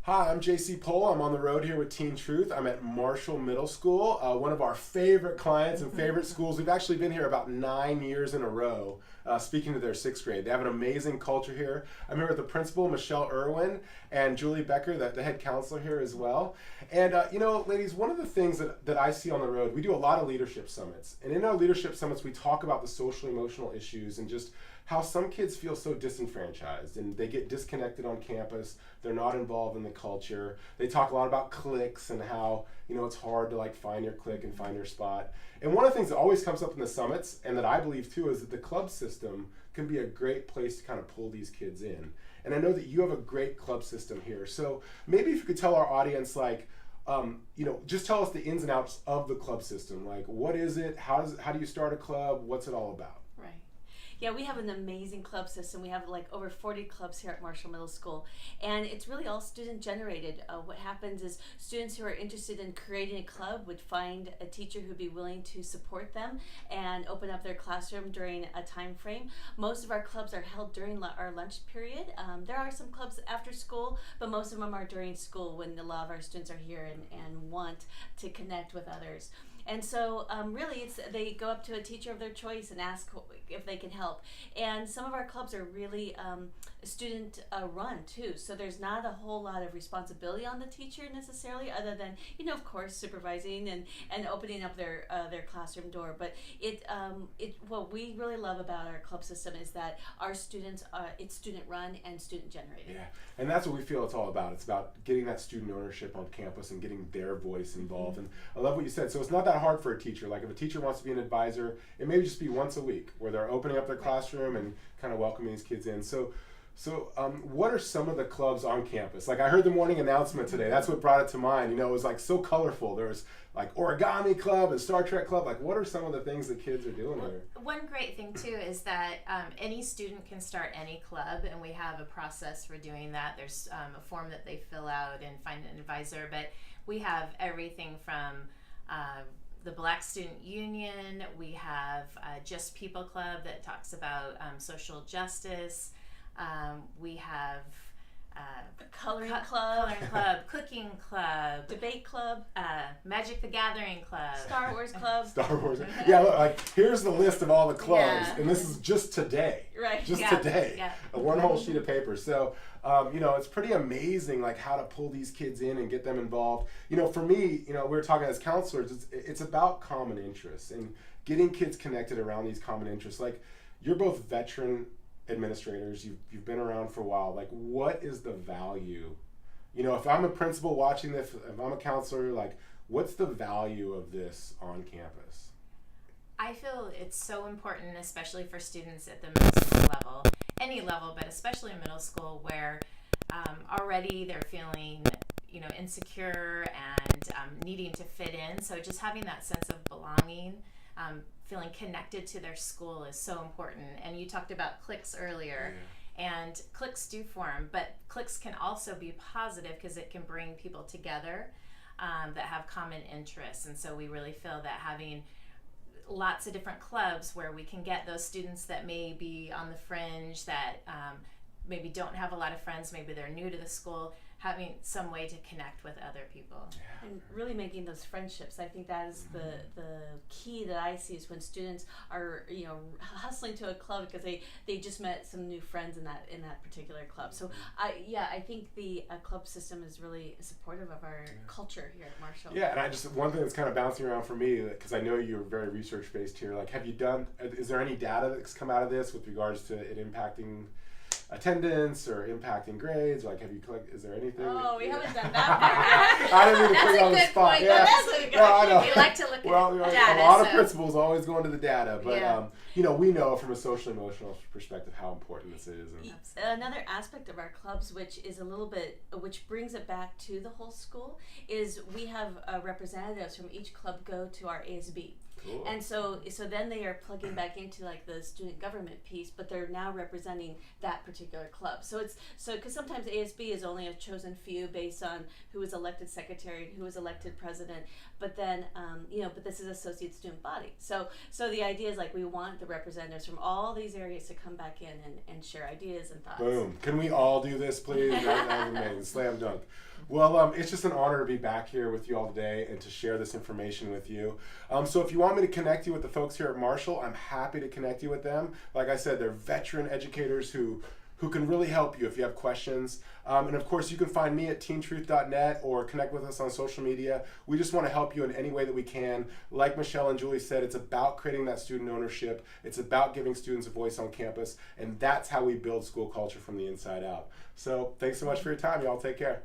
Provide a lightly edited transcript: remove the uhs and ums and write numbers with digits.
Hi, I'm JC Pohl. I'm on the road here with Teen Truth. I'm at Marshall Middle School, one of our favorite clients and favorite schools. We've actually been here about 9 years in a row, speaking to their sixth grade. They have an amazing culture here. I'm here with the principal, Michelle Irwin, and Julie Becker, the head counselor here as well. And ladies, one of the things that I see on the road, we do a lot of leadership summits. And in our leadership summits, we talk about the social emotional issues and just how some kids feel so disenfranchised and they get disconnected on campus. They're not involved in the culture. They talk a lot about cliques and how, it's hard to find your clique and find your spot. And one of the things that always comes up in the summits, and that I believe too, is that the club system can be a great place to kind of pull these kids in. And I know that you have a great club system here. So maybe if you could tell our audience, just tell us the ins and outs of the club system. What is it? How do you start a club? What's it all about? Right. Yeah, we have an amazing club system. We have over 40 clubs here at Marshall Middle School, and it's really all student generated. What happens is students who are interested in creating a club would find a teacher who'd be willing to support them and open up their classroom during a time frame. Most of our clubs are held during our lunch period. There are some clubs after school, but most of them are during school when a lot of our students are here and want to connect with others. And so really they go up to a teacher of their choice and ask if they can help. And some of our clubs are really student run too. So there's not a whole lot of responsibility on the teacher necessarily, other than, of course, supervising and opening up their classroom door. But what we really love about our club system is that our students, it's student run and student generated. Yeah, and that's what we feel it's all about. It's about getting that student ownership on campus and getting their voice involved. Mm-hmm. And I love what you said. So it's not that hard for a teacher. If a teacher wants to be an advisor, it may just be once a week where they're opening up their classroom and kind of welcoming these kids in. So what are some of the clubs on campus? I heard the morning announcement today. That's what brought it to mind. It was so colorful. There was origami club and Star Trek club. What are some of the things that kids are doing here? One great thing too is that any student can start any club, and we have a process for doing that. There's a form that they fill out and find an advisor, but we have everything from the Black Student Union. We have Just People Club that talks about social justice. We have coloring club, cooking club, debate club, Magic the Gathering club, Star Wars club. Star Wars. Yeah, look, here's the list of all the clubs, and this is just today. Right. Just today. Yeah. One whole sheet of paper. So, it's pretty amazing, how to pull these kids in and get them involved. For me, we were talking as counselors, it's about common interests and getting kids connected around these common interests. You're both veteran administrators, you've been around for a while. What is the value? If I'm a principal watching this, if I'm a counselor, what's the value of this on campus? I feel it's so important, especially for students at the middle school level, any level, but especially in middle school, where already they're feeling insecure and needing to fit in. So just having that sense of belonging, feeling connected to their school is so important. And you talked about cliques earlier. Yeah. And cliques do form, but cliques can also be positive because it can bring people together that have common interests. And so we really feel that having lots of different clubs where we can get those students that may be on the fringe, that maybe don't have a lot of friends, maybe they're new to the school, having some way to connect with other people. Yeah. And really making those friendships. I think that is the key that I see is when students are hustling to a club because they just met some new friends in that particular club. So I think the club system is really supportive of our culture here at Marshall. Yeah, and one thing that's kind of bouncing around for me, because I know you're very research based here, is there any data that's come out of this with regards to it impacting attendance or impacting grades? Have you collected? Is there anything? Oh, we haven't done that part yet. I didn't mean to put you on the spot. Point, yeah. That's a good point. We like to look at data. A lot of principals always go into the data, but we know from a social emotional perspective how important this is. And another aspect of our clubs, which brings it back to the whole school, is we have representatives from each club go to our ASB. Cool. And so then they are plugging back into the student government piece, but they're now representing that particular club. So because sometimes ASB is only a chosen few based on who was elected secretary, who was elected president, but then but this is associate student body. So the idea is we want the representatives from all these areas to come back in and share ideas and thoughts. Boom. Can we all do this, please? That was amazing. Slam dunk. Well, it's just an honor to be back here with you all today and to share this information with you. So if you want me to connect you with the folks here at Marshall, I'm happy to connect you with them. Like I said, they're veteran educators who can really help you if you have questions. And of course, you can find me at teentruth.net or connect with us on social media. We just want to help you in any way that we can. Like Michelle and Julie said, it's about creating that student ownership. It's about giving students a voice on campus. And that's how we build school culture from the inside out. So thanks so much for your time. Y'all take care.